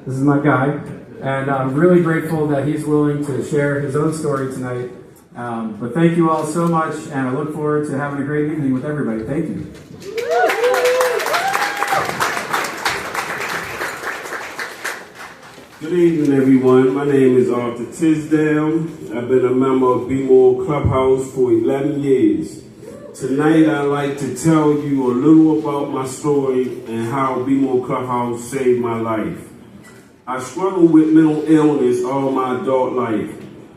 This is my guy, and I'm really grateful that he's willing to share his own story tonight. But thank you all so much, and I look forward to having a great evening with everybody. Thank you. Good evening, everyone. My name is Arthur Tisdale. I've been a member of B'more Clubhouse for 11 years. Tonight, I'd like to tell you a little about my story and how B'more Clubhouse saved my life. I struggled with mental illness all my adult life.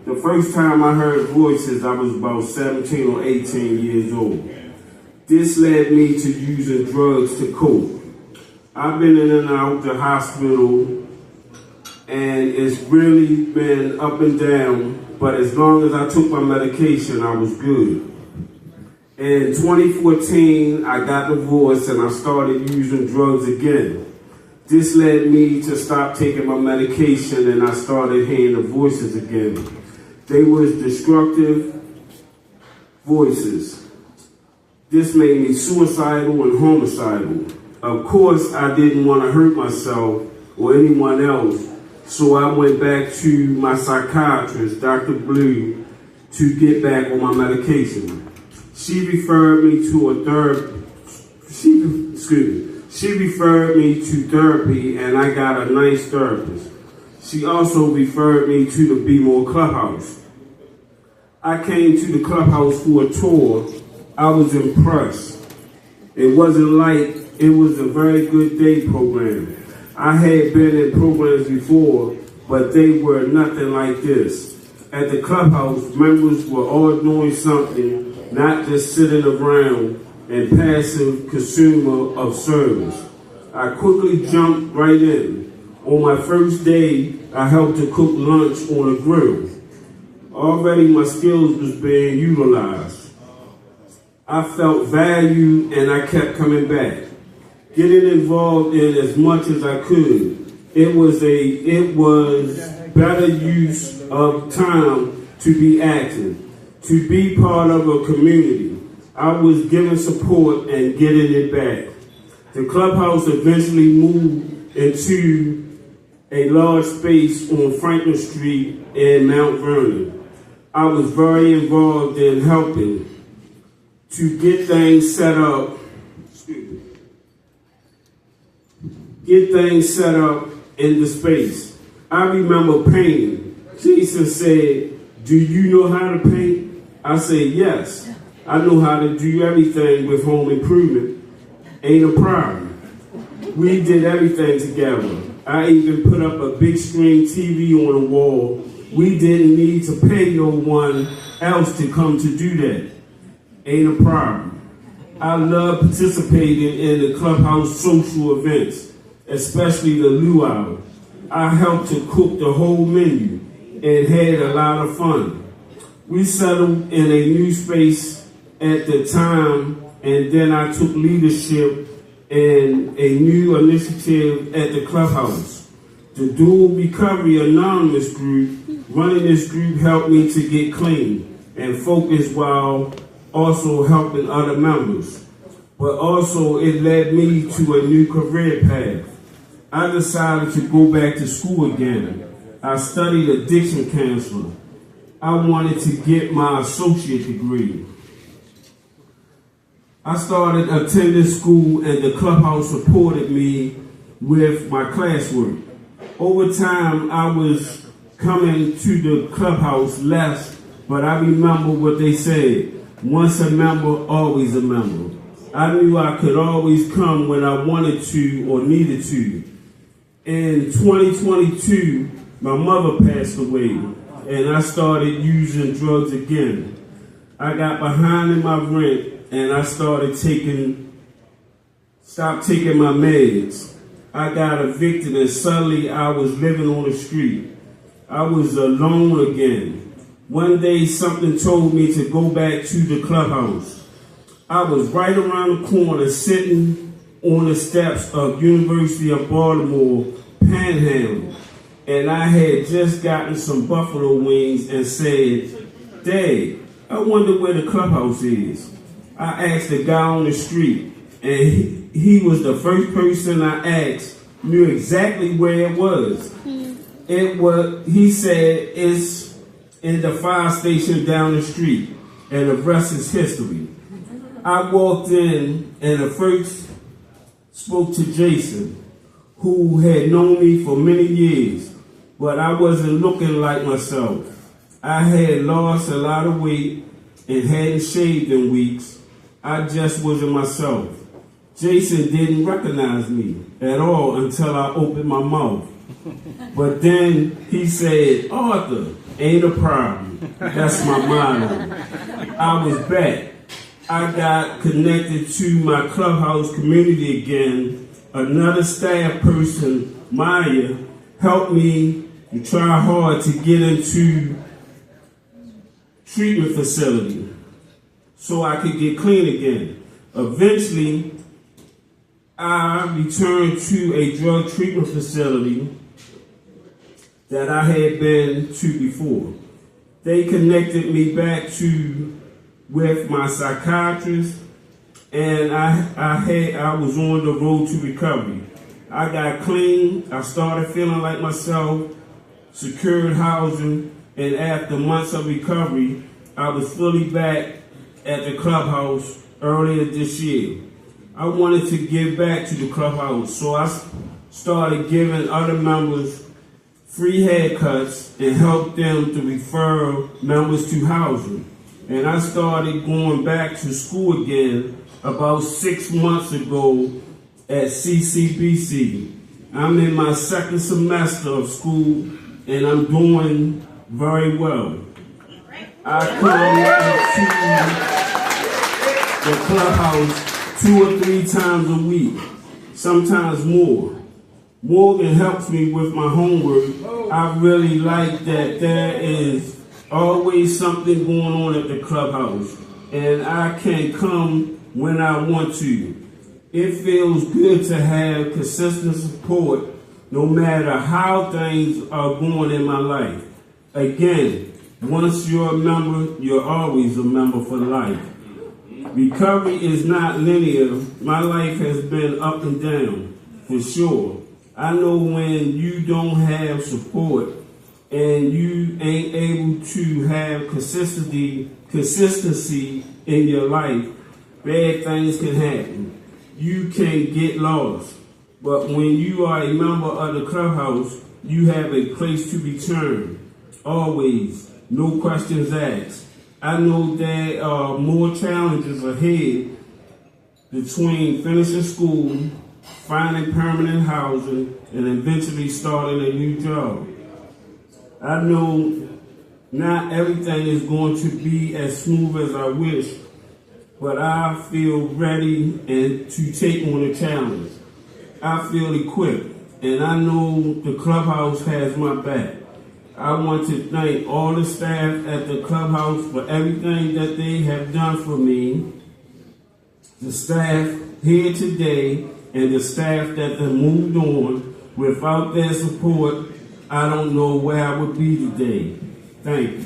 The first time I heard voices, I was about 17 or 18 years old. This led me to using drugs to cope. I've been in and out the hospital, and it's really been up and down, but as long as I took my medication, I was good. In 2014, I got divorced and I started using drugs again. This led me to stop taking my medication, and I started hearing the voices again. They was destructive voices. This made me suicidal and homicidal. Of course, I didn't want to hurt myself or anyone else, so I went back to my psychiatrist, Dr. Blue, to get back on my medication. She referred me to She referred me to therapy, and I got a nice therapist. She also referred me to the B'more Clubhouse. I came to the clubhouse for a tour. I was impressed. It wasn't like it was a very good day program. I had been in programs before, but they were nothing like this. At the clubhouse, members were all doing something, not just sitting around and passive consumer of service. I quickly jumped right in. On my first day, I helped to cook lunch on a grill. Already my skills was being utilized. I felt valued, and I kept coming back, getting involved in as much as I could. It was better use of time to be active, to be part of a community. I was giving support and getting it back. The clubhouse eventually moved into a large space on Franklin Street in Mount Vernon. I was very involved in helping to get things set up. In the space. I remember painting. Jason said, "Do you know how to paint?" I said, "Yes. I know how to do everything with home improvement. Ain't a problem." We did everything together. I even put up a big screen TV on the wall. We didn't need to pay no one else to come to do that. Ain't a problem. I love participating in the clubhouse social events, especially the luau. I helped to cook the whole menu and had a lot of fun. We settled in a new space at the time, and then I took leadership in a new initiative at the clubhouse. The Dual Recovery Anonymous group, running this group helped me to get clean and focus while also helping other members. But also it led me to a new career path. I decided to go back to school again. I studied addiction counseling. I wanted to get my associate degree. I started attending school, and the clubhouse supported me with my classwork. Over time, I was coming to the clubhouse less, but I remember what they said, once a member, always a member. I knew I could always come when I wanted to or needed to. In 2022, my mother passed away, and I started using drugs again. I got behind in my rent, and I stopped taking my meds. I got evicted, and suddenly I was living on the street. I was alone again. One day, something told me to go back to the clubhouse. I was right around the corner, sitting on the steps of University of Baltimore, Panhandle, and I had just gotten some buffalo wings and said, "Dad, I wonder where the clubhouse is." I asked the guy on the street, and he was the first person I asked knew exactly where it was. He said, it's in the fire station down the street, and the rest is history. I walked in and I first spoke to Jason, who had known me for many years, but I wasn't looking like myself. I had lost a lot of weight and hadn't shaved in weeks. I just wasn't myself. Jason didn't recognize me at all until I opened my mouth. But then he said, Arthur, ain't a problem. That's my motto. I was back. I got connected to my clubhouse community again. Another staff person, Maya, helped me to try hard to get into treatment facility so I could get clean again. Eventually, I returned to a drug treatment facility that I had been to before. They connected me back with my psychiatrist, and I was on the road to recovery. I got clean. I started feeling like myself, secured housing, and after months of recovery, I was fully back at the clubhouse earlier this year. I wanted to give back to the clubhouse, so I started giving other members free haircuts and helped them to refer members to housing. And I started going back to school again about 6 months ago at CCBC. I'm in my second semester of school and I'm doing very well. I come into the clubhouse 2 or 3 times a week, sometimes more. Morgan helps me with my homework. I really like that there is always something going on at the clubhouse, and I can come when I want to. It feels good to have consistent support no matter how things are going in my life. Again, once you're a member, you're always a member for life. Recovery is not linear. My life has been up and down, for sure. I know when you don't have support and you ain't able to have consistency in your life, bad things can happen. You can get lost. But when you are a member of the clubhouse, you have a place to return. Always. No questions asked. I know there are more challenges ahead between finishing school, finding permanent housing, and eventually starting a new job. I know not everything is going to be as smooth as I wish, but I feel ready and to take on a challenge. I feel equipped, and I know the clubhouse has my back. I want to thank all the staff at the clubhouse for everything that they have done for me, the staff here today, and the staff that have moved on. Without their support, I don't know where I would be today. Thank you.